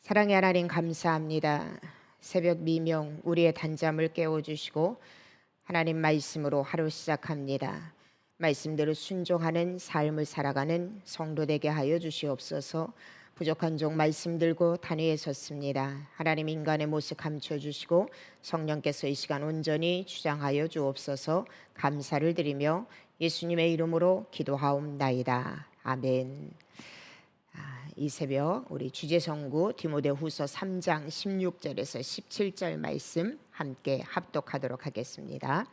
사랑의 하나님 감사합니다. 새벽 미명 우리의 단잠을 깨워주시고 하나님 말씀으로 하루 시작합니다. 말씀대로 순종하는 삶을 살아가는 성도 되게 하여 주시옵소서. 부족한 종 말씀 들고 단위에 섰습니다. 하나님 인간의 모습 감춰주시고 성령께서 이 시간 온전히 주장하여 주옵소서. 감사를 드리며 예수님의 이름으로 기도하옵나이다. 아멘. 이 새벽 우리 주제성구 디모데후서 3장 16절에서 17절 말씀 함께 합독하도록 하겠습니다.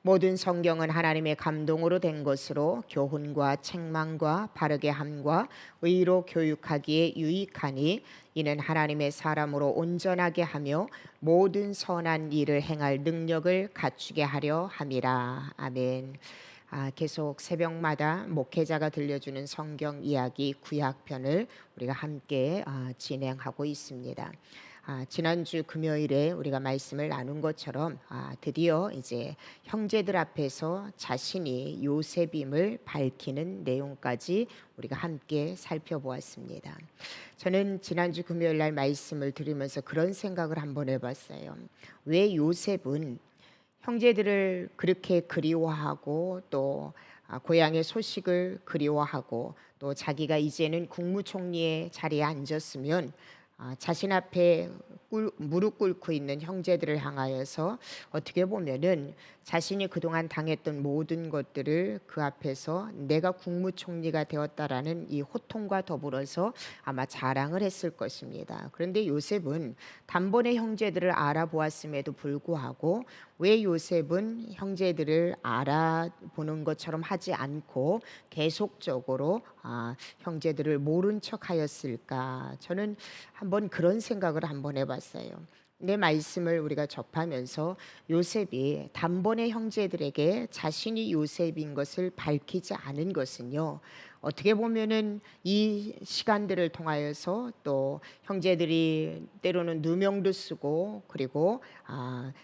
모든 성경은 하나님의 감동으로 된 것으로 교훈과 책망과 바르게 함과 의로 교육하기에 유익하니 이는 하나님의 사람으로 온전하게 하며 모든 선한 일을 행할 능력을 갖추게 하려 함이라. 아멘. 계속 새벽마다 목회자가 들려주는 성경 이야기 구약편을 우리가 함께 진행하고 있습니다. 지난주 금요일에 우리가 말씀을 나눈 것처럼 드디어 이제 형제들 앞에서 자신이 요셉임을 밝히는 내용까지 우리가 함께 살펴보았습니다. 저는 지난주 금요일 날 말씀을 들으면서 그런 생각을 한번 해봤어요. 왜 요셉은 형제들을 그렇게 그리워하고 또 고향의 소식을 그리워하고 또 자기가 이제는 국무총리의 자리에 앉았으면 자신 앞에 무릎 꿇고 있는 형제들을 향하여서 어떻게 보면은 자신이 그동안 당했던 모든 것들을 그 앞에서 내가 국무총리가 되었다라는 이 호통과 더불어서 아마 자랑을 했을 것입니다. 그런데 요셉은 단번에 형제들을 알아보았음에도 불구하고 왜 요셉은 형제들을 알아보는 것처럼 하지 않고 계속적으로 형제들을 모른 척하였을까? 저는 한번 그런 생각을 한번 해봤어요. 내 말씀을 우리가 접하면서 요셉이 단번에 형제들에게 자신이 요셉인 것을 밝히지 않은 것은요, 어떻게 보면은 이 시간들을 통하여서 또 형제들이 때로는 누명도 쓰고 그리고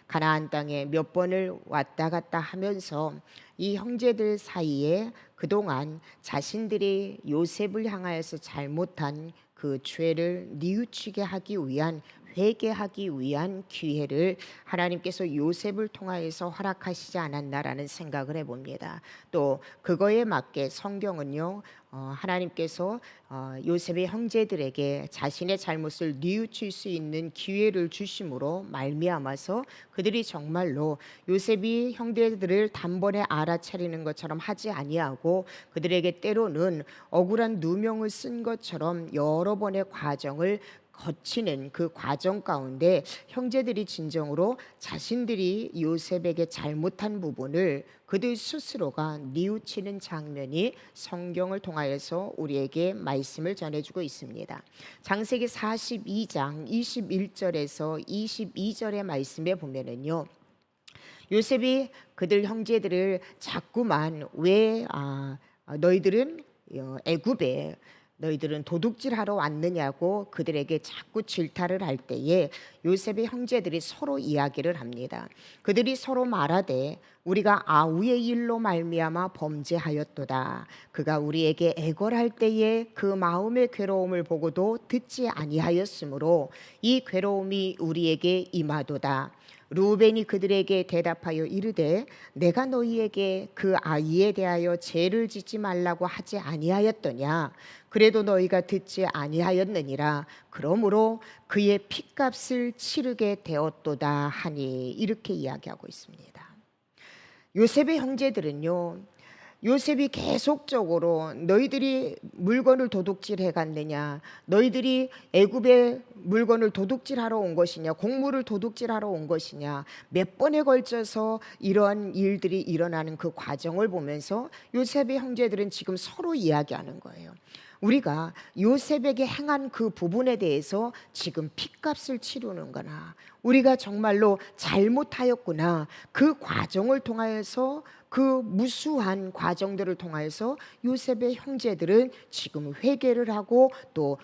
가나안 땅에 몇 번을 왔다 갔다 하면서 이 형제들 사이에 그동안 자신들이 요셉을 향하여서 잘못한 그 죄를 뉘우치게 하기 위한 회개하기 위한 기회를 하나님께서 요셉을 통하여서 허락하시지 않았나라는 생각을 해봅니다. 또 그거에 맞게 성경은요, 하나님께서 요셉의 형제들에게 자신의 잘못을 뉘우칠 수 있는 기회를 주심으로 말미암아서 그들이 정말로 요셉이 형제들을 단번에 알아차리는 것처럼 하지 아니하고 그들에게 때로는 억울한 누명을 쓴 것처럼 여러 번의 과정을 거치는 그 과정 가운데 형제들이 진정으로 자신들이 요셉에게 잘못한 부분을 그들 스스로가 뉘우치는 장면이 성경을 통하여서 우리에게 말씀을 전해주고 있습니다. 창세기 42장 21절에서 22절의 말씀에 보면은요, 요셉이 그들 형제들을 자꾸만 왜 너희들은 애굽에 너희들은 도둑질하러 왔느냐고 그들에게 자꾸 질타를 할 때에 요셉의 형제들이 서로 이야기를 합니다. 그들이 서로 말하되 우리가 아우의 일로 말미암아 범죄하였도다. 그가 우리에게 애걸할 때에 그 마음의 괴로움을 보고도 듣지 아니하였으므로 이 괴로움이 우리에게 임하도다. 루벤이 그들에게 대답하여 이르되 내가 너희에게 그 아이에 대하여 죄를 짓지 말라고 하지 아니하였더냐. 그래도 너희가 듣지 아니하였느니라. 그러므로 그의 핏값을 치르게 되었도다 하니, 이렇게 이야기하고 있습니다. 요셉의 형제들은요, 요셉이 계속적으로 너희들이 물건을 도둑질해 갔느냐, 너희들이 애굽의 물건을 도둑질하러 온 것이냐, 곡물을 도둑질하러 온 것이냐, 몇 번에 걸쳐서 이러한 일들이 일어나는 그 과정을 보면서 요셉의 형제들은 지금 서로 이야기하는 거예요. 우리가 요셉에게 행한 그 부분에 대해서 지금 핏값을 치르는구나, 우리가 정말로 잘못하였구나, 그 과정을 통하여서 그 무수한 과정들을 통하여서 요셉의 형제들은 지금 회개를 하고 또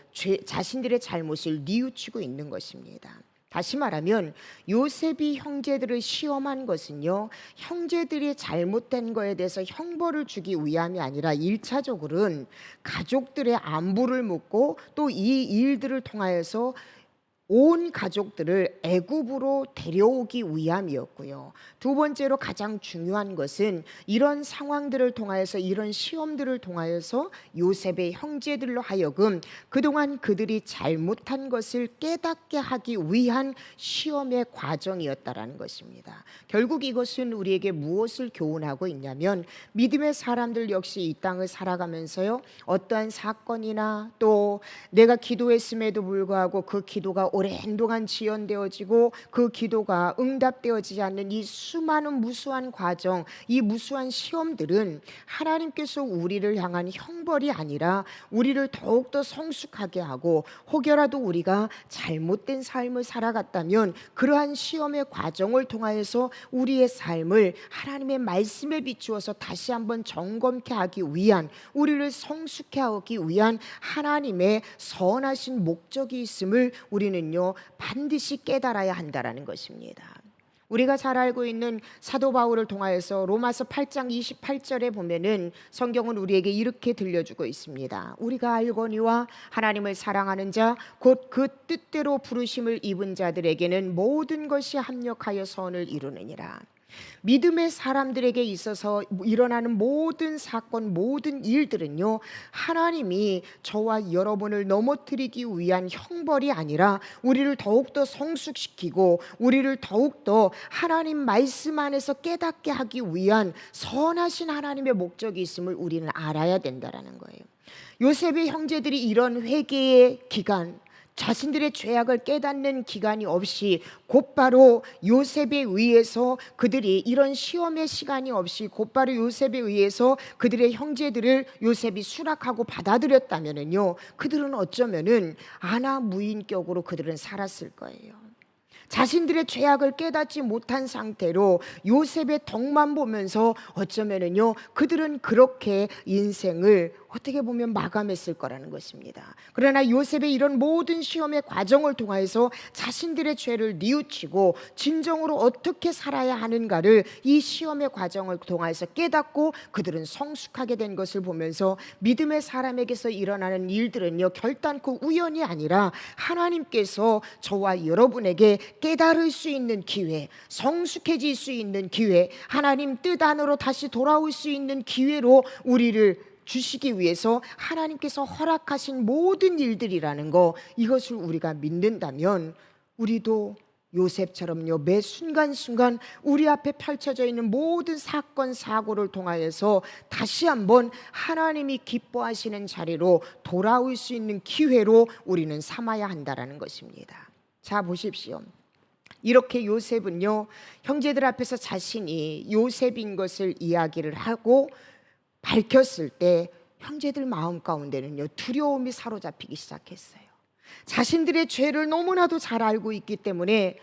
자신들의 잘못을 뉘우치고 있는 것입니다. 다시 말하면 요셉이 형제들을 시험한 것은요, 형제들이 잘못된 거에 대해서 형벌을 주기 위함이 아니라 1차적으로는 가족들의 안부를 묻고 또 이 일들을 통하여서 온 가족들을 애굽으로 데려오기 위함이었고요. 두 번째로 가장 중요한 것은 이런 상황들을 통하여서, 이런 시험들을 통하여서 요셉의 형제들로 하여금 그동안 그들이 잘못한 것을 깨닫게 하기 위한 시험의 과정이었다라는 것입니다. 결국 이것은 우리에게 무엇을 교훈하고 있냐면, 믿음의 사람들 역시 이 땅을 살아가면서요, 어떠한 사건이나 또 내가 기도했음에도 불구하고 그 기도가 오랜 동안 지연되어지고 그 기도가 응답되어지지 않는 이 수많은 무수한 과정, 이 무수한 시험들은 하나님께서 우리를 향한 형벌이 아니라 우리를 더욱더 성숙하게 하고, 혹여라도 우리가 잘못된 삶을 살아갔다면 그러한 시험의 과정을 통하여서 우리의 삶을 하나님의 말씀에 비추어서 다시 한번 점검케 하기 위한, 우리를 성숙케 하기 위한 하나님의 선하신 목적이 있음을 우리는요 반드시 깨달아야 한다라는 것입니다. 우리가 잘 알고 있는 사도 바울을 통하여서 로마서 8장 28절에 보면은 성경은 우리에게 이렇게 들려주고 있습니다. 우리가 알거니와 하나님을 사랑하는 자 곧 그 뜻대로 부르심을 입은 자들에게는 모든 것이 합력하여 선을 이루느니라. 믿음의 사람들에게 있어서 일어나는 모든 사건, 모든 일들은요, 하나님이 저와 여러분을 넘어뜨리기 위한 형벌이 아니라 우리를 더욱더 성숙시키고 우리를 더욱더 하나님 말씀 안에서 깨닫게 하기 위한 선하신 하나님의 목적이 있음을 우리는 알아야 된다라는 거예요. 요셉의 형제들이 이런 회개의 기간, 자신들의 죄악을 깨닫는 기간이 없이 곧바로 요셉에 의해서, 그들이 이런 시험의 시간이 없이 곧바로 요셉에 의해서 그들의 형제들을 요셉이 수락하고 받아들였다면요, 그들은 어쩌면은 아나무인격으로 그들은 살았을 거예요. 자신들의 죄악을 깨닫지 못한 상태로 요셉의 덕만 보면서 어쩌면은요 그들은 그렇게 인생을 어떻게 보면 마감했을 거라는 것입니다. 그러나 요셉의 이런 모든 시험의 과정을 통해서 자신들의 죄를 뉘우치고 진정으로 어떻게 살아야 하는가를 이 시험의 과정을 통해서 깨닫고 그들은 성숙하게 된 것을 보면서 믿음의 사람에게서 일어나는 일들은요 결단코 우연이 아니라 하나님께서 저와 여러분에게 깨달을 수 있는 기회, 성숙해질 수 있는 기회, 하나님 뜻 안으로 다시 돌아올 수 있는 기회로 우리를 주시기 위해서 하나님께서 허락하신 모든 일들이라는 거, 이것을 우리가 믿는다면 우리도 요셉처럼요 매 순간순간 우리 앞에 펼쳐져 있는 모든 사건 사고를 통하여서 다시 한번 하나님이 기뻐하시는 자리로 돌아올 수 있는 기회로 우리는 삼아야 한다라는 것입니다. 자, 보십시오. 이렇게 요셉은요 형제들 앞에서 자신이 요셉인 것을 이야기를 하고 밝혔을 때 형제들 마음 가운데는요 두려움이 사로잡히기 시작했어요. 자신들의 죄를 너무나도 잘 알고 있기 때문에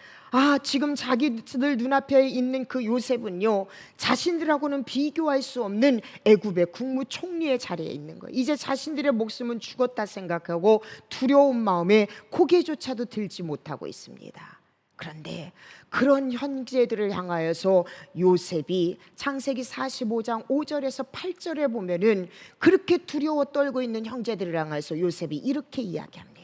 지금 자기들 눈앞에 있는 그 요셉은요 자신들하고는 비교할 수 없는 애굽의 국무총리의 자리에 있는 거예요. 이제 자신들의 목숨은 죽었다 생각하고 두려운 마음에 고개조차도 들지 못하고 있습니다. 그런데 그런 형제들을 향하여서 요셉이 창세기 45장 5절에서 8절에 보면은 그렇게 두려워 떨고 있는 형제들을 향해서 요셉이 이렇게 이야기합니다.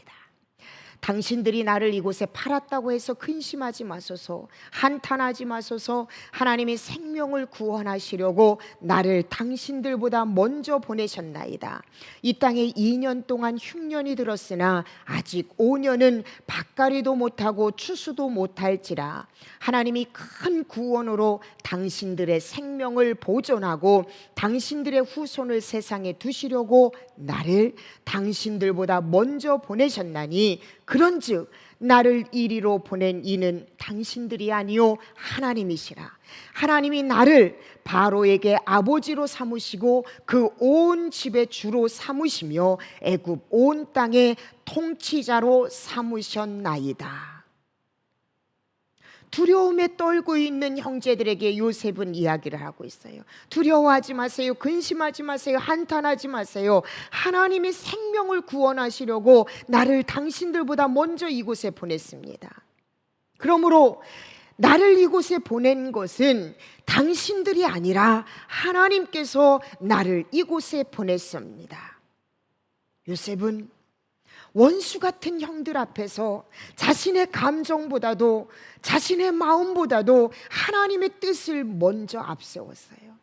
당신들이 나를 이곳에 팔았다고 해서 근심하지 마소서, 한탄하지 마소서. 하나님이 생명을 구원하시려고 나를 당신들보다 먼저 보내셨나이다. 이 땅에 2년 동안 흉년이 들었으나 아직 5년은 밭갈이도 못하고 추수도 못할지라. 하나님이 큰 구원으로 당신들의 생명을 보존하고 당신들의 후손을 세상에 두시려고 나를 당신들보다 먼저 보내셨나니, 그런즉 나를 이리로 보낸 이는 당신들이 아니요 하나님이시라. 하나님이 나를 바로에게 아버지로 삼으시고 그 온 집의 주로 삼으시며 애굽 온 땅의 통치자로 삼으셨나이다. 두려움에 떨고 있는 형제들에게 요셉은 이야기를 하고 있어요. 두려워하지 마세요. 근심하지 마세요. 한탄하지 마세요. 하나님이 생명을 구원하시려고 나를 당신들보다 먼저 이곳에 보냈습니다. 그러므로 나를 이곳에 보낸 것은 당신들이 아니라 하나님께서 나를 이곳에 보냈습니다. 요셉은 원수 같은 형들 앞에서 자신의 감정보다도 자신의 마음보다도 하나님의 뜻을 먼저 앞세웠어요.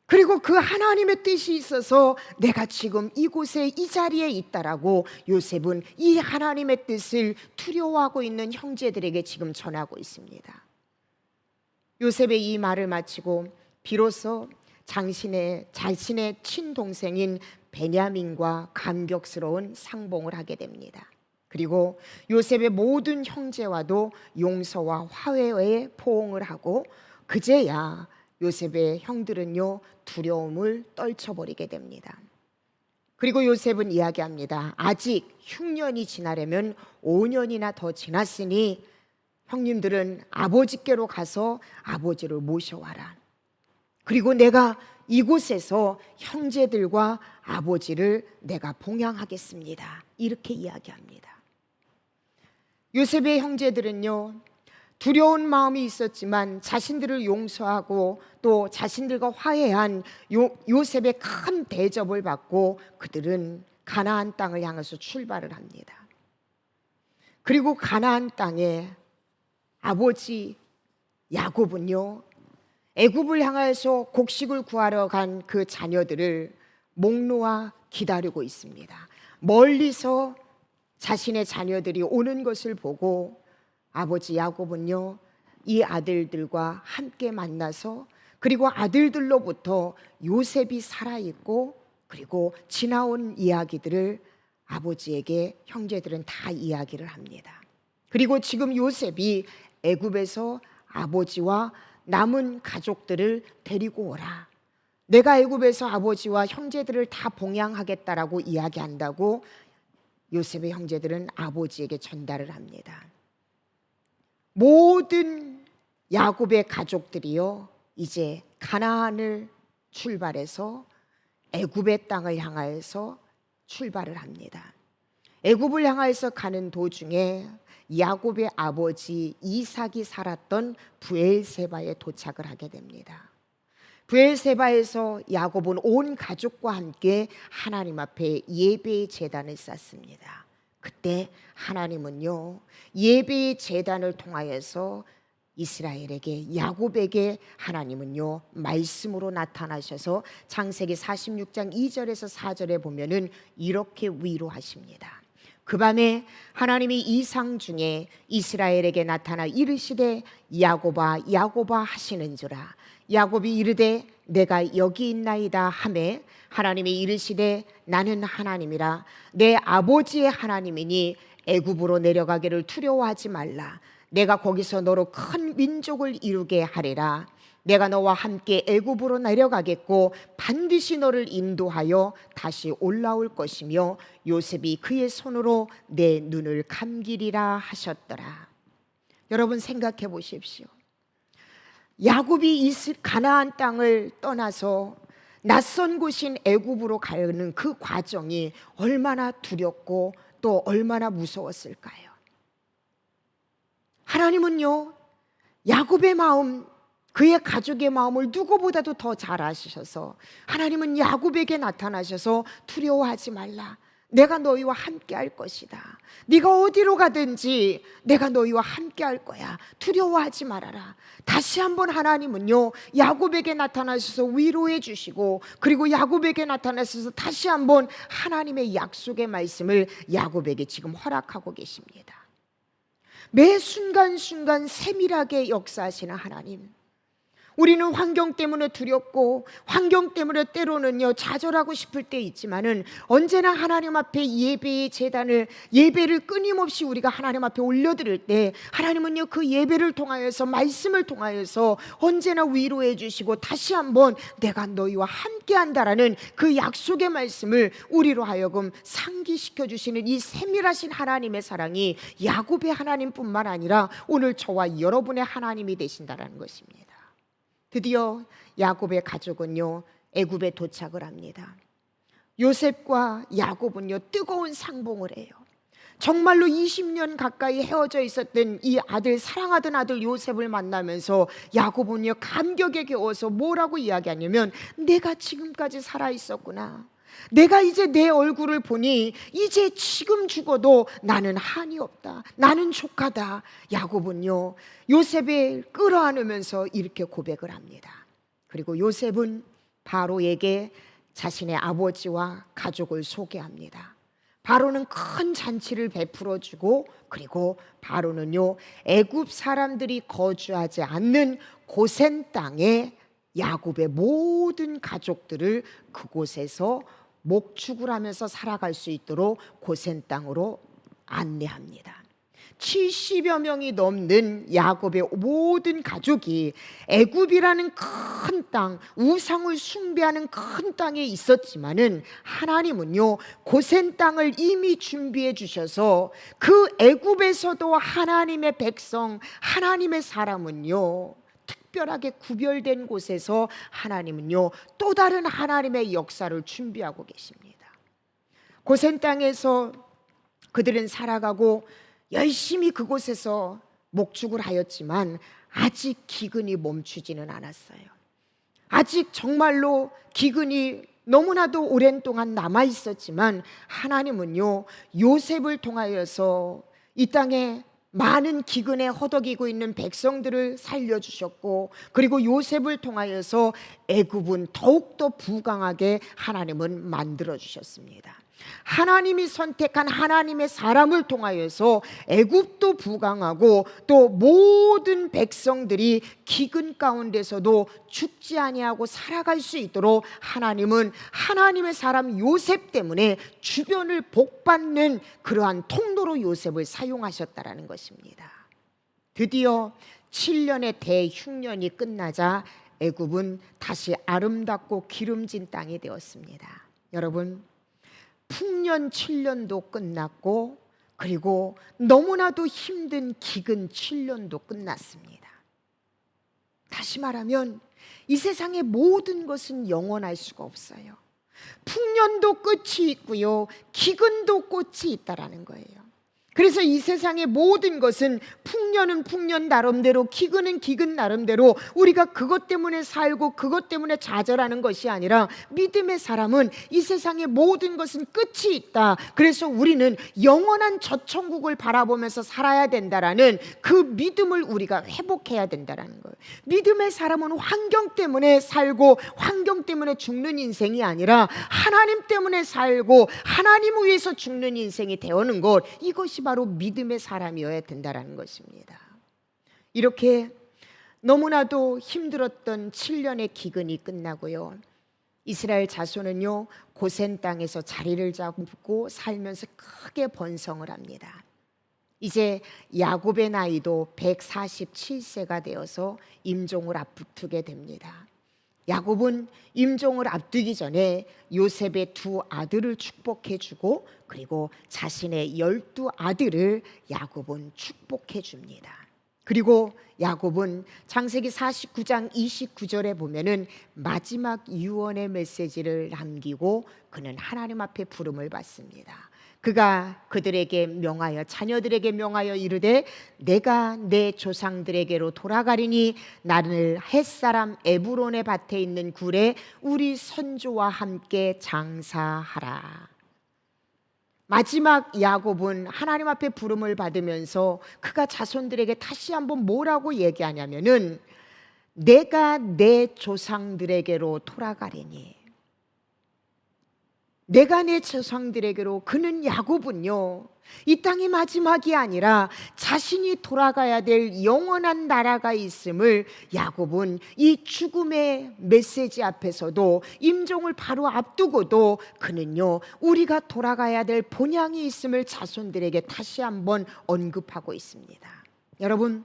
그리고 그 하나님의 뜻이 있어서 내가 지금 이곳에 이 자리에 있다라고 요셉은 이 하나님의 뜻을 두려워하고 있는 형제들에게 지금 전하고 있습니다. 요셉의 이 말을 마치고 비로소 자신의 친동생인 베냐민과 감격스러운 상봉을 하게 됩니다. 그리고 요셉의 모든 형제와도 용서와 화해의 포옹을 하고 그제야 요셉의 형들은요 두려움을 떨쳐버리게 됩니다. 그리고 요셉은 이야기합니다. 아직 흉년이 지나려면 5년이나 더 지났으니 형님들은 아버지께로 가서 아버지를 모셔와라. 그리고 내가 이곳에서 형제들과 아버지를 내가 봉양하겠습니다. 이렇게 이야기합니다. 요셉의 형제들은요 두려운 마음이 있었지만 자신들을 용서하고 또 자신들과 화해한 요셉의 큰 대접을 받고 그들은 가나안 땅을 향해서 출발을 합니다. 그리고 가나안 땅에 아버지 야곱은요 애굽을 향해서 곡식을 구하러 간 그 자녀들을 목 놓아 기다리고 있습니다. 멀리서 자신의 자녀들이 오는 것을 보고 아버지 야곱은요 이 아들들과 함께 만나서 그리고 아들들로부터 요셉이 살아있고 그리고 지나온 이야기들을 아버지에게 형제들은 다 이야기를 합니다. 그리고 지금 요셉이 애굽에서 아버지와 남은 가족들을 데리고 오라. 내가 애굽에서 아버지와 형제들을 다 봉양하겠다라고 이야기한다고 요셉의 형제들은 아버지에게 전달을 합니다. 모든 야곱의 가족들이요 이제 가나안을 출발해서 애굽의 땅을 향하여서 출발을 합니다. 애굽을 향하여서 가는 도중에 야곱의 아버지 이삭이 살았던 브엘세바에 도착을 하게 됩니다. 브엘세바에서 야곱은 온 가족과 함께 하나님 앞에 예배의 제단을 쌓습니다. 그때 하나님은요 예배의 제단을 통하여서 이스라엘에게 야곱에게 하나님은요 말씀으로 나타나셔서 창세기 46장 2절에서 4절에 보면은 이렇게 위로하십니다. 그 밤에 하나님이 이상 중에 이스라엘에게 나타나 이르시되 야곱아 야곱아 하시는지라. 야곱이 이르되 내가 여기 있나이다 하매 하나님이 이르시되 나는 하나님이라 내 아버지의 하나님이니 애굽으로 내려가기를 두려워하지 말라. 내가 거기서 너로 큰 민족을 이루게 하리라. 내가 너와 함께 애굽으로 내려가겠고 반드시 너를 인도하여 다시 올라올 것이며 요셉이 그의 손으로 내 눈을 감기리라 하셨더라. 여러분 생각해 보십시오. 야곱이 가나안 땅을 떠나서 낯선 곳인 애굽으로 가는 그 과정이 얼마나 두렵고 또 얼마나 무서웠을까요? 하나님은요 야곱의 마음 그의 가족의 마음을 누구보다도 더 잘 아시셔서 하나님은 야곱에게 나타나셔서 두려워하지 말라. 내가 너희와 함께 할 것이다. 네가 어디로 가든지 내가 너희와 함께 할 거야. 두려워하지 말아라. 다시 한번 하나님은요 야곱에게 나타나셔서 위로해 주시고 그리고 야곱에게 나타나셔서 다시 한번 하나님의 약속의 말씀을 야곱에게 지금 허락하고 계십니다. 매 순간순간 세밀하게 역사하시는 하나님, 우리는 환경 때문에 두렵고 환경 때문에 때로는요 좌절하고 싶을 때 있지만은 언제나 하나님 앞에 예배를 끊임없이 우리가 하나님 앞에 올려드릴 때 하나님은요 그 예배를 통하여서 말씀을 통하여서 언제나 위로해 주시고 다시 한번 내가 너희와 함께 한다라는 그 약속의 말씀을 우리로 하여금 상기시켜 주시는 이 세밀하신 하나님의 사랑이 야곱의 하나님뿐만 아니라 오늘 저와 여러분의 하나님이 되신다라는 것입니다. 드디어 야곱의 가족은요 애굽에 도착을 합니다. 요셉과 야곱은요 뜨거운 상봉을 해요. 정말로 20년 가까이 헤어져 있었던 이 사랑하던 아들 요셉을 만나면서 야곱은요 감격에 겨워서 뭐라고 이야기하냐면 내가 지금까지 살아 있었구나. 내가 이제 내 얼굴을 보니 이제 지금 죽어도 나는 한이 없다. 나는 족하다. 야곱은요, 요셉을 끌어안으면서 이렇게 고백을 합니다. 그리고 요셉은 바로에게 자신의 아버지와 가족을 소개합니다. 바로는 큰 잔치를 베풀어 주고, 그리고 바로는요, 애굽 사람들이 거주하지 않는 고센 땅에 야곱의 모든 가족들을 그곳에서 목축을 하면서 살아갈 수 있도록 고센 땅으로 안내합니다. 70여 명이 넘는 야곱의 모든 가족이 애굽이라는 큰 땅, 우상을 숭배하는 큰 땅에 있었지만은 하나님은요, 고센 땅을 이미 준비해 주셔서 그 애굽에서도 하나님의 백성, 하나님의 사람은요, 특별하게 구별된 곳에서 하나님은요, 또 다른 하나님의 역사를 준비하고 계십니다. 고센 땅에서 그들은 살아가고 열심히 그곳에서 목축을 하였지만 아직 기근이 멈추지는 않았어요. 아직 정말로 기근이 너무나도 오랜 동안 남아 있었지만 하나님은요, 요셉을 통하여서 이 땅에 많은 기근에 허덕이고 있는 백성들을 살려주셨고, 그리고 요셉을 통하여서 애굽은 더욱더 부강하게 하나님은 만들어주셨습니다. 하나님이 선택한 하나님의 사람을 통하여서 애굽도 부강하고 또 모든 백성들이 기근 가운데서도 죽지 아니하고 살아갈 수 있도록 하나님은 하나님의 사람 요셉 때문에 주변을 복받는 그러한 통로로 요셉을 사용하셨다라는 것입니다. 드디어 7년의 대흉년이 끝나자 애굽은 다시 아름답고 기름진 땅이 되었습니다. 여러분, 풍년 7년도 끝났고, 그리고 너무나도 힘든 기근 7년도 끝났습니다. 다시 말하면 이 세상의 모든 것은 영원할 수가 없어요. 풍년도 끝이 있고요, 기근도 끝이 있다라는 거예요. 그래서 이 세상의 모든 것은 풍년은 풍년 나름대로, 기근은 기근 나름대로 우리가 그것 때문에 살고 그것 때문에 좌절하는 것이 아니라, 믿음의 사람은 이 세상의 모든 것은 끝이 있다. 그래서 우리는 영원한 저 천국을 바라보면서 살아야 된다라는 그 믿음을 우리가 회복해야 된다라는 거예요. 믿음의 사람은 환경 때문에 살고 환경 때문에 죽는 인생이 아니라 하나님 때문에 살고 하나님 위해서 죽는 인생이 되어는 것, 이것이 바로 믿음의 사람이어야 된다는 것입니다. 이렇게 너무나도 힘들었던 7년의 기근이 끝나고요, 이스라엘 자손은요, 고센 땅에서 자리를 잡고 살면서 크게 번성을 합니다. 이제 야곱의 나이도 147세가 되어서 임종을 앞두게 됩니다. 야곱은 임종을 앞두기 전에 요셉의 두 아들을 축복해 주고, 그리고 자신의 12아들을 야곱은 축복해 줍니다. 그리고 야곱은 창세기 49장 29절에 보면은 마지막 유언의 메시지를 남기고 그는 하나님 앞에 부름을 받습니다. 그가 그들에게 명하여, 자녀들에게 명하여 이르되, 내가 내 조상들에게로 돌아가리니 나를 햇사람 에브론의 밭에 있는 굴에 우리 선조와 함께 장사하라. 마지막 야곱은 하나님 앞에 부름을 받으면서 그가 자손들에게 다시 한번 뭐라고 얘기하냐면은, 내가 내 조상들에게로 돌아가리니, 내가 내 조상들에게로, 그는 야곱은요, 이 땅이 마지막이 아니라 자신이 돌아가야 될 영원한 나라가 있음을 야곱은 이 죽음의 메시지 앞에서도, 임종을 바로 앞두고도 그는요, 우리가 돌아가야 될 본향이 있음을 자손들에게 다시 한번 언급하고 있습니다. 여러분,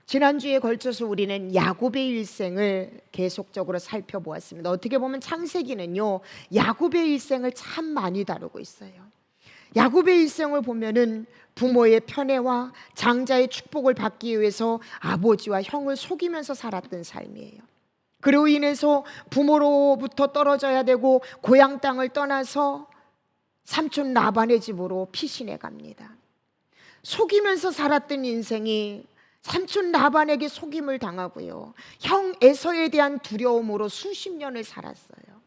지난주에 걸쳐서 우리는 야곱의 일생을 계속적으로 살펴보았습니다. 어떻게 보면 창세기는요, 야곱의 일생을 참 많이 다루고 있어요. 야곱의 일생을 보면은 부모의 편애와 장자의 축복을 받기 위해서 아버지와 형을 속이면서 살았던 삶이에요. 그로 인해서 부모로부터 떨어져야 되고 고향 땅을 떠나서 삼촌 라반의 집으로 피신해 갑니다. 속이면서 살았던 인생이 삼촌 라반에게 속임을 당하고요, 형 에서에 대한 두려움으로 수십 년을 살았어요.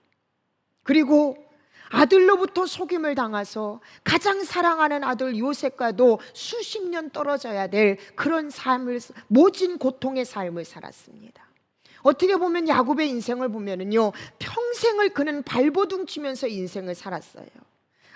그리고 아들로부터 속임을 당해서 가장 사랑하는 아들 요셉과도 수십 년 떨어져야 될 그런 삶을, 모진 고통의 삶을 살았습니다. 어떻게 보면 야곱의 인생을 보면은요, 평생을 그는 발버둥 치면서 인생을 살았어요.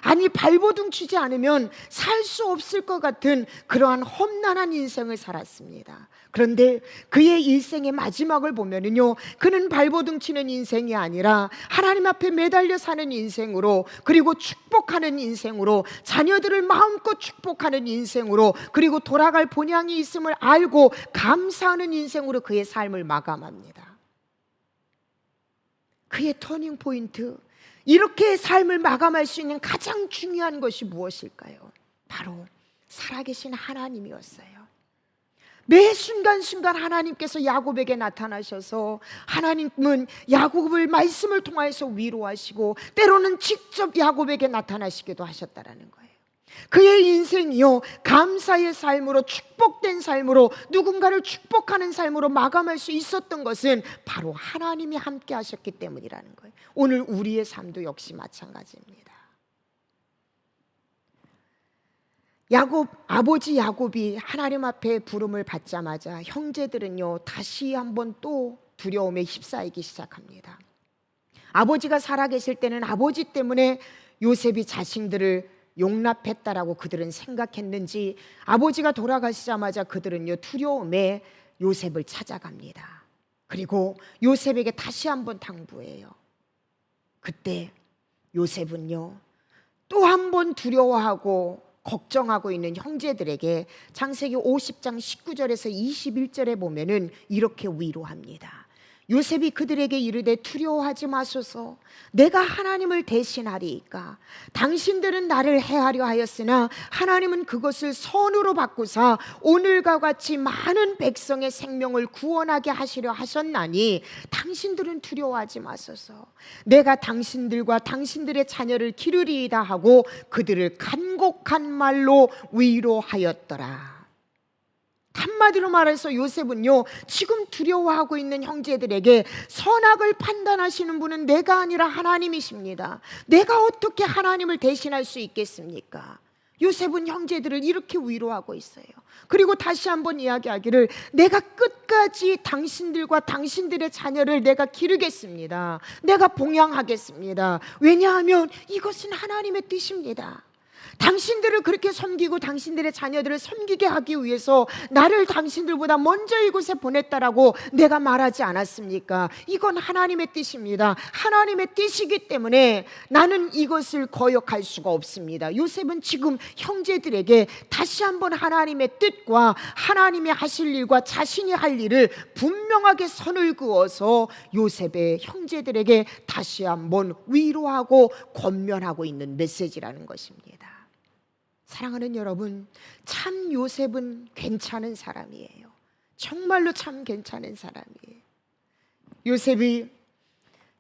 아니, 발버둥 치지 않으면 살 수 없을 것 같은 그러한 험난한 인생을 살았습니다. 그런데 그의 일생의 마지막을 보면은요, 그는 발버둥 치는 인생이 아니라 하나님 앞에 매달려 사는 인생으로, 그리고 축복하는 인생으로, 자녀들을 마음껏 축복하는 인생으로, 그리고 돌아갈 본향이 있음을 알고 감사하는 인생으로 그의 삶을 마감합니다. 그의 터닝 포인트, 이렇게 삶을 마감할 수 있는 가장 중요한 것이 무엇일까요? 바로 살아계신 하나님이었어요. 매 순간순간 하나님께서 야곱에게 나타나셔서, 하나님은 야곱을 말씀을 통하여서 위로하시고 때로는 직접 야곱에게 나타나시기도 하셨다라는 거예요. 그의 인생이요, 감사의 삶으로, 축복된 삶으로, 누군가를 축복하는 삶으로 마감할 수 있었던 것은 바로 하나님이 함께 하셨기 때문이라는 거예요. 오늘 우리의 삶도 역시 마찬가지입니다. 아버지 야곱이 하나님 앞에 부름을 받자마자 형제들은요, 다시 한번 또 두려움에 휩싸이기 시작합니다. 아버지가 살아계실 때는 아버지 때문에 요셉이 자신들을 용납했다라고 그들은 생각했는지, 아버지가 돌아가시자마자 그들은요, 두려움에 요셉을 찾아갑니다. 그리고 요셉에게 다시 한번 당부해요. 그때 요셉은요, 또 한 번 두려워하고 걱정하고 있는 형제들에게 창세기 50장 19절에서 21절에 보면은 이렇게 위로합니다. 요셉이 그들에게 이르되 두려워하지 마소서, 내가 하나님을 대신하리이까. 당신들은 나를 해하려 하였으나 하나님은 그것을 선으로 바꾸사 오늘과 같이 많은 백성의 생명을 구원하게 하시려 하셨나니 당신들은 두려워하지 마소서, 내가 당신들과 당신들의 자녀를 기르리이다 하고 그들을 간곡한 말로 위로하였더라. 한마디로 말해서 요셉은요, 지금 두려워하고 있는 형제들에게 선악을 판단하시는 분은 내가 아니라 하나님이십니다. 내가 어떻게 하나님을 대신할 수 있겠습니까? 요셉은 형제들을 이렇게 위로하고 있어요. 그리고 다시 한번 이야기하기를, 내가 끝까지 당신들과 당신들의 자녀를 내가 기르겠습니다. 내가 봉양하겠습니다. 왜냐하면 이것은 하나님의 뜻입니다. 당신들을 그렇게 섬기고 당신들의 자녀들을 섬기게 하기 위해서 나를 당신들보다 먼저 이곳에 보냈다라고 내가 말하지 않았습니까? 이건 하나님의 뜻입니다. 하나님의 뜻이기 때문에 나는 이것을 거역할 수가 없습니다. 요셉은 지금 형제들에게 다시 한번 하나님의 뜻과 하나님이 하실 일과 자신이 할 일을 분명하게 선을 그어서 요셉의 형제들에게 다시 한번 위로하고 권면하고 있는 메시지라는 것입니다. 사랑하는 여러분, 참 요셉은 괜찮은 사람이에요. 정말로 참 괜찮은 사람이에요. 요셉이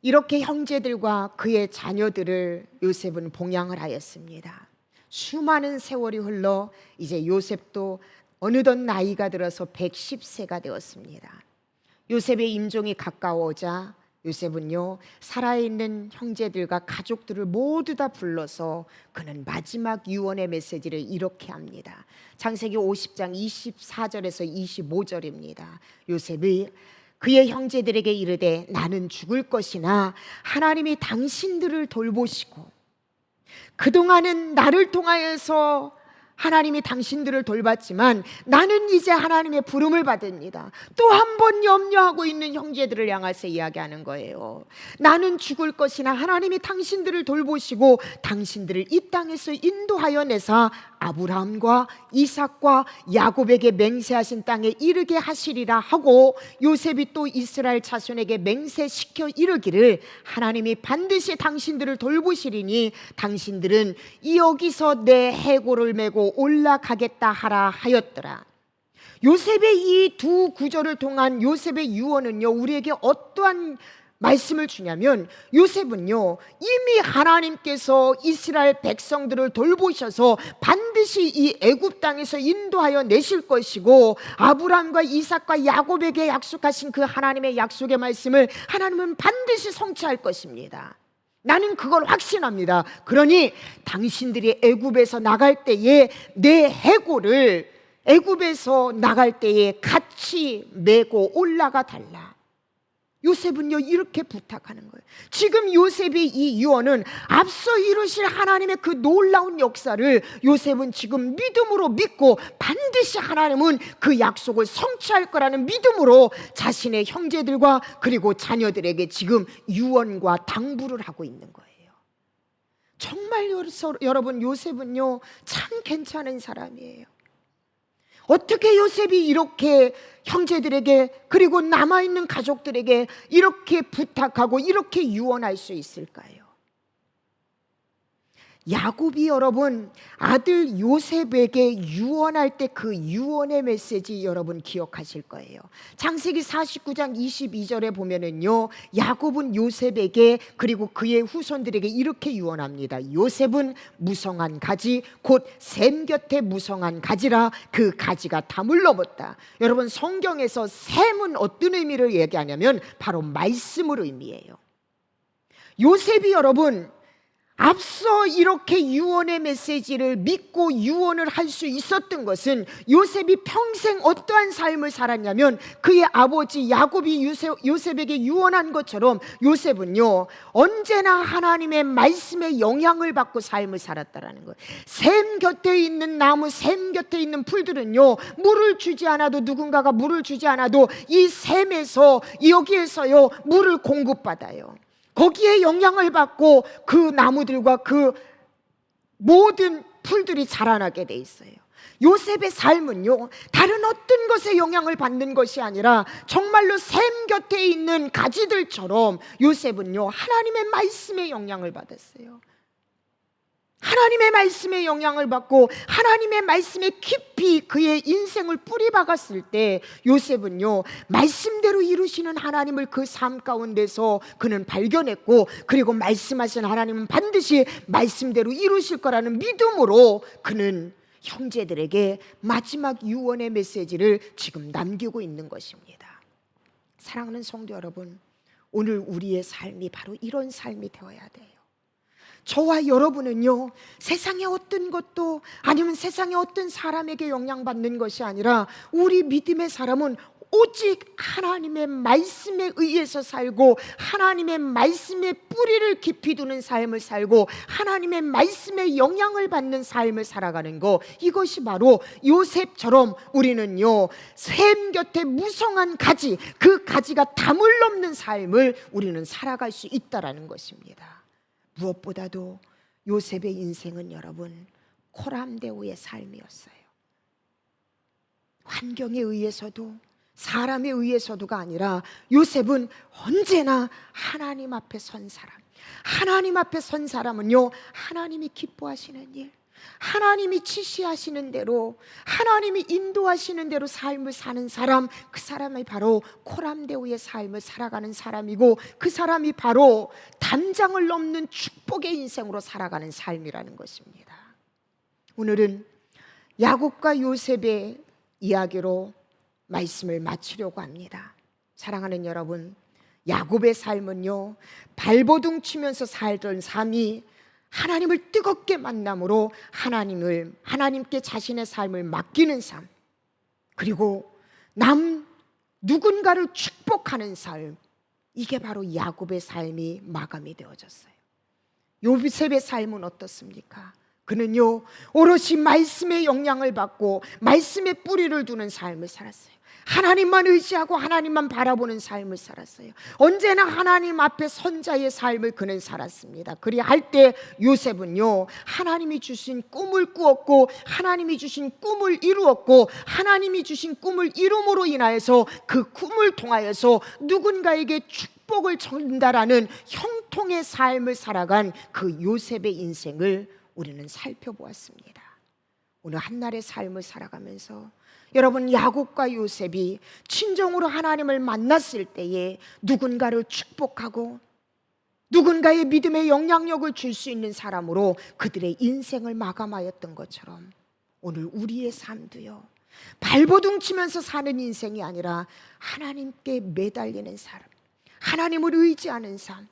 이렇게 형제들과 그의 자녀들을 요셉은 봉양을 하였습니다. 수많은 세월이 흘러 이제 요셉도 어느덧 나이가 들어서 110세가 되었습니다. 요셉의 임종이 가까워오자 요셉은요, 살아있는 형제들과 가족들을 모두 다 불러서 그는 마지막 유언의 메시지를 이렇게 합니다. 창세기 50장 24절에서 25절입니다. 요셉이 그의 형제들에게 이르되 나는 죽을 것이나 하나님이 당신들을 돌보시고 그동안은 나를 통하여서 하나님이 당신들을 돌봤지만 나는 이제 하나님의 부름을 받습니다. 또 한 번 염려하고 있는 형제들을 향해서 이야기하는 거예요. 나는 죽을 것이나 하나님이 당신들을 돌보시고 당신들을 이 땅에서 인도하여 내사 아브라함과 이삭과 야곱에게 맹세하신 땅에 이르게 하시리라 하고, 요셉이 또 이스라엘 자손에게 맹세시켜 이르기를 하나님이 반드시 당신들을 돌보시리니 당신들은 여기서 내 해골을 메고 올라가겠다 하라 하였더라. 요셉의 이 두 구절을 통한 요셉의 유언은요, 우리에게 어떠한 말씀을 주냐면, 요셉은요, 이미 하나님께서 이스라엘 백성들을 돌보셔서 반드시 이 애굽 땅에서 인도하여 내실 것이고, 아브라함과 이삭과 야곱에게 약속하신 그 하나님의 약속의 말씀을 하나님은 반드시 성취할 것입니다. 나는 그걸 확신합니다. 그러니 당신들이 애굽에서 나갈 때에 내 해골을 애굽에서 나갈 때에 같이 메고 올라가 달라. 요셉은요 이렇게 부탁하는 거예요. 지금 요셉의 이 유언은 앞서 이루실 하나님의 그 놀라운 역사를 요셉은 지금 믿음으로 믿고 반드시 하나님은 그 약속을 성취할 거라는 믿음으로 자신의 형제들과 그리고 자녀들에게 지금 유언과 당부를 하고 있는 거예요. 정말 여러분, 요셉은요 참 괜찮은 사람이에요. 어떻게 요셉이 이렇게 형제들에게 그리고 남아있는 가족들에게 이렇게 부탁하고 이렇게 유언할 수 있을까요? 야곱이 여러분 아들 요셉에게 유언할 때 그 유언의 메시지 여러분 기억하실 거예요. 창세기 49장 22절에 보면은요 야곱은 요셉에게 그리고 그의 후손들에게 이렇게 유언합니다. 요셉은 무성한 가지 곧 샘 곁에 무성한 가지라 그 가지가 담을 넘었다. 여러분 성경에서 샘은 어떤 의미를 얘기하냐면 바로 말씀을 의미해요. 요셉이 여러분 앞서 이렇게 유언의 메시지를 믿고 유언을 할 수 있었던 것은 요셉이 평생 어떠한 삶을 살았냐면 그의 아버지 야곱이 요셉에게 유언한 것처럼 요셉은요 언제나 하나님의 말씀에 영향을 받고 삶을 살았다라는 거예요. 샘 곁에 있는 나무, 샘 곁에 있는 풀들은요 물을 주지 않아도 누군가가 물을 주지 않아도 이 샘에서 여기에서요 물을 공급받아요. 거기에 영향을 받고 그 나무들과 그 모든 풀들이 자라나게 돼 있어요. 요셉의 삶은요 다른 어떤 것에 영향을 받는 것이 아니라 정말로 샘 곁에 있는 가지들처럼 요셉은요 하나님의 말씀에 영향을 받았어요. 하나님의 말씀에 영향을 받고 하나님의 말씀에 깊이 그의 인생을 뿌리박았을 때 요셉은요 말씀대로 이루시는 하나님을 그 삶 가운데서 그는 발견했고 그리고 말씀하신 하나님은 반드시 말씀대로 이루실 거라는 믿음으로 그는 형제들에게 마지막 유언의 메시지를 지금 남기고 있는 것입니다. 사랑하는 성도 여러분, 오늘 우리의 삶이 바로 이런 삶이 되어야 돼요. 저와 여러분은요 세상의 어떤 것도 아니면 세상의 어떤 사람에게 영향받는 것이 아니라 우리 믿음의 사람은 오직 하나님의 말씀에 의해서 살고 하나님의 말씀에 뿌리를 깊이 두는 삶을 살고 하나님의 말씀에 영향을 받는 삶을 살아가는 것, 이것이 바로 요셉처럼 우리는요 샘 곁에 무성한 가지, 그 가지가 담을 넘는 삶을 우리는 살아갈 수 있다라는 것입니다. 무엇보다도 요셉의 인생은 여러분 코람데오의 삶이었어요. 환경에 의해서도 사람에 의해서도가 아니라 요셉은 언제나 하나님 앞에 선 사람, 하나님 앞에 선 사람은요 하나님이 기뻐하시는 일, 하나님이 지시하시는 대로 하나님이 인도하시는 대로 삶을 사는 사람, 그 사람이 바로 코람데오의 삶을 살아가는 사람이고 그 사람이 바로 담장을 넘는 축복의 인생으로 살아가는 삶이라는 것입니다. 오늘은 야곱과 요셉의 이야기로 말씀을 마치려고 합니다. 사랑하는 여러분, 야곱의 삶은요 발버둥 치면서 살던 삶이 하나님을 뜨겁게 만남으로 하나님께 자신의 삶을 맡기는 삶, 그리고 누군가를 축복하는 삶, 이게 바로 야곱의 삶이 마감이 되어졌어요. 요셉의 삶은 어떻습니까? 그는요 오롯이 말씀의 영향을 받고 말씀의 뿌리를 두는 삶을 살았어요. 하나님만 의지하고 하나님만 바라보는 삶을 살았어요. 언제나 하나님 앞에 선자의 삶을 그는 살았습니다. 그리할 때 요셉은요 하나님이 주신 꿈을 꾸었고 하나님이 주신 꿈을 이루었고 하나님이 주신 꿈을 이룸으로 인하여서 그 꿈을 통하여서 누군가에게 축복을 전달하는 형통의 삶을 살아간 그 요셉의 인생을 우리는 살펴보았습니다. 오늘 한날의 삶을 살아가면서 여러분, 야곱과 요셉이 친정으로 하나님을 만났을 때에 누군가를 축복하고 누군가의 믿음에 영향력을 줄 수 있는 사람으로 그들의 인생을 마감하였던 것처럼 오늘 우리의 삶도요 발버둥 치면서 사는 인생이 아니라 하나님께 매달리는 삶, 하나님을 의지하는 삶,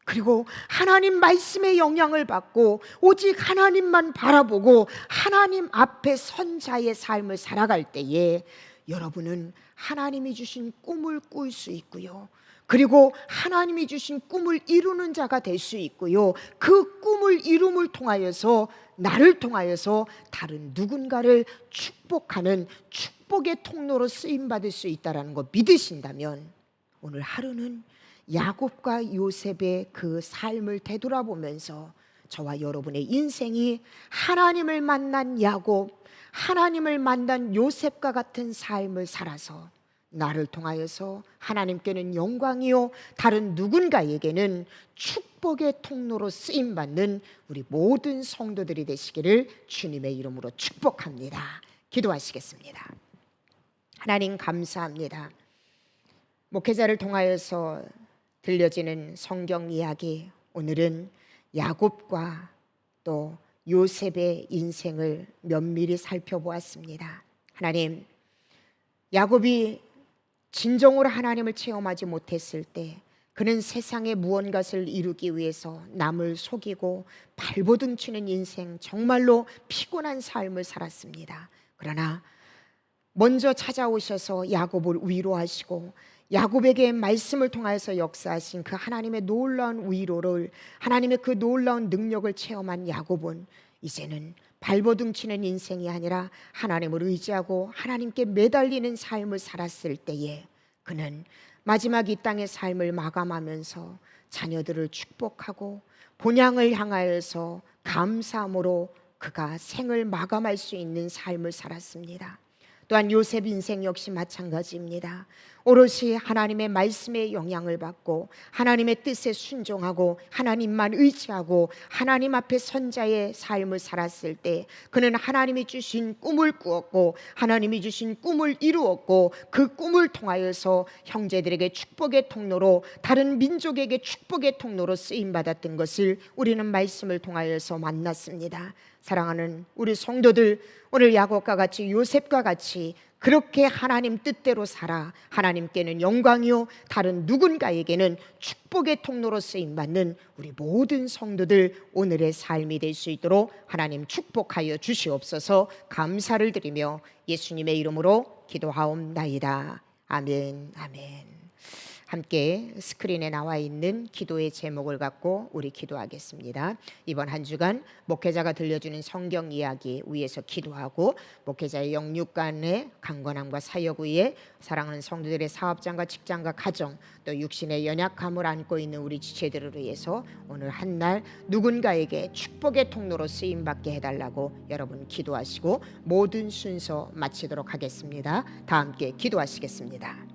그리고 하나님 말씀의 영향을 받고 오직 하나님만 바라보고 하나님 앞에 선 자의 삶을 살아갈 때에 여러분은 하나님이 주신 꿈을 꿀 수 있고요, 그리고 하나님이 주신 꿈을 이루는 자가 될 수 있고요, 그 꿈을 이룸을 통하여서 나를 통하여서 다른 누군가를 축복하는 축복의 통로로 쓰임받을 수 있다는 거 믿으신다면 오늘 하루는 야곱과 요셉의 그 삶을 되돌아보면서 저와 여러분의 인생이 하나님을 만난 야곱, 하나님을 만난 요셉과 같은 삶을 살아서 나를 통하여서 하나님께는 영광이요 다른 누군가에게는 축복의 통로로 쓰임받는 우리 모든 성도들이 되시기를 주님의 이름으로 축복합니다. 기도하시겠습니다. 하나님 감사합니다. 목회자를 통하여서 들려지는 성경 이야기, 오늘은 야곱과 또 요셉의 인생을 면밀히 살펴보았습니다. 하나님, 야곱이 진정으로 하나님을 체험하지 못했을 때 그는 세상의 무언가를 이루기 위해서 남을 속이고 발버둥 치는 인생, 정말로 피곤한 삶을 살았습니다. 그러나 먼저 찾아오셔서 야곱을 위로하시고 야곱에게 말씀을 통하여서 역사하신 그 하나님의 놀라운 위로를, 하나님의 그 놀라운 능력을 체험한 야곱은 이제는 발버둥 치는 인생이 아니라 하나님을 의지하고 하나님께 매달리는 삶을 살았을 때에 그는 마지막 이 땅의 삶을 마감하면서 자녀들을 축복하고 본향을 향하여서 감사함으로 그가 생을 마감할 수 있는 삶을 살았습니다. 또한 요셉 인생 역시 마찬가지입니다. 오롯이 하나님의 말씀에 영향을 받고 하나님의 뜻에 순종하고 하나님만 의지하고 하나님 앞에 선자의 삶을 살았을 때 그는 하나님이 주신 꿈을 꾸었고 하나님이 주신 꿈을 이루었고 그 꿈을 통하여서 형제들에게 축복의 통로로, 다른 민족에게 축복의 통로로 쓰임받았던 것을 우리는 말씀을 통하여서 만났습니다. 사랑하는 우리 성도들, 오늘 야곱과 같이 요셉과 같이 그렇게 하나님 뜻대로 살아 하나님께는 영광이요 다른 누군가에게는 축복의 통로로 쓰임받는 우리 모든 성도들 오늘의 삶이 될 수 있도록 하나님 축복하여 주시옵소서. 감사를 드리며 예수님의 이름으로 기도하옵나이다. 아멘. 아멘. 함께 스크린에 나와 있는 기도의 제목을 갖고 우리 기도하겠습니다. 이번 한 주간 목회자가 들려주는 성경 이야기 위에서 기도하고 목회자의 영육간의 강건함과 사역 위에 사랑하는 성도들의 사업장과 직장과 가정, 또 육신의 연약함을 안고 있는 우리 지체들을 위해서 오늘 한 날 누군가에게 축복의 통로로 쓰임받게 해달라고 여러분 기도하시고 모든 순서 마치도록 하겠습니다. 다 함께 기도하시겠습니다.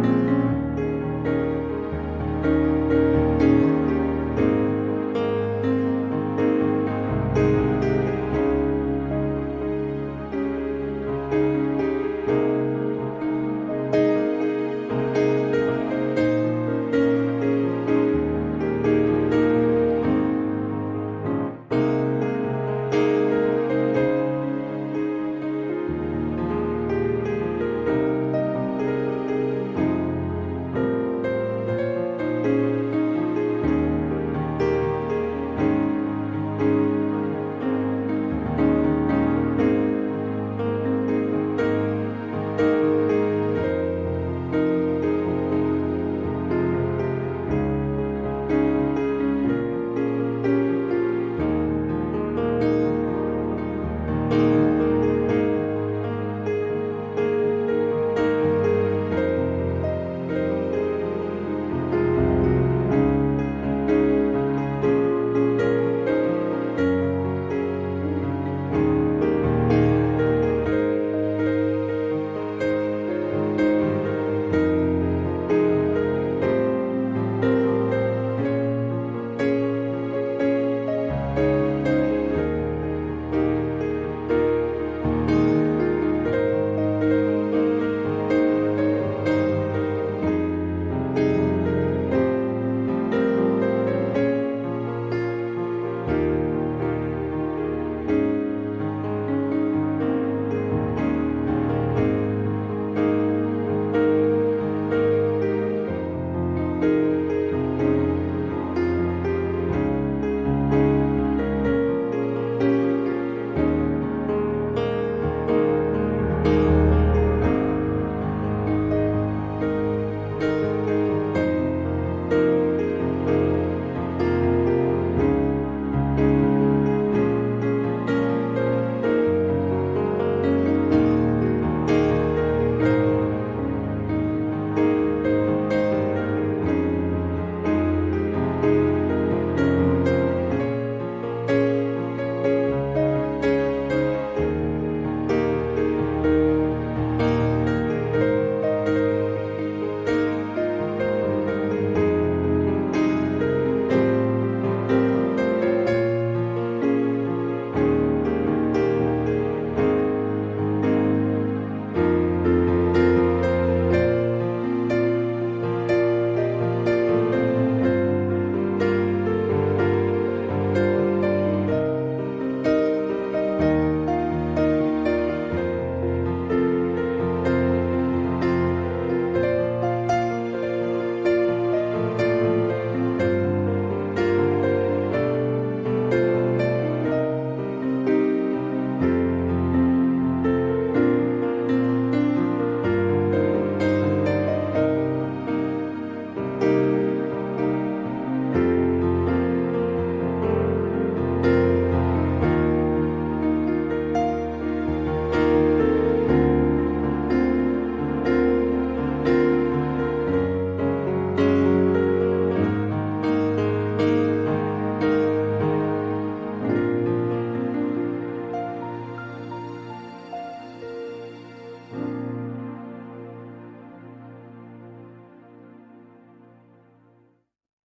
주님.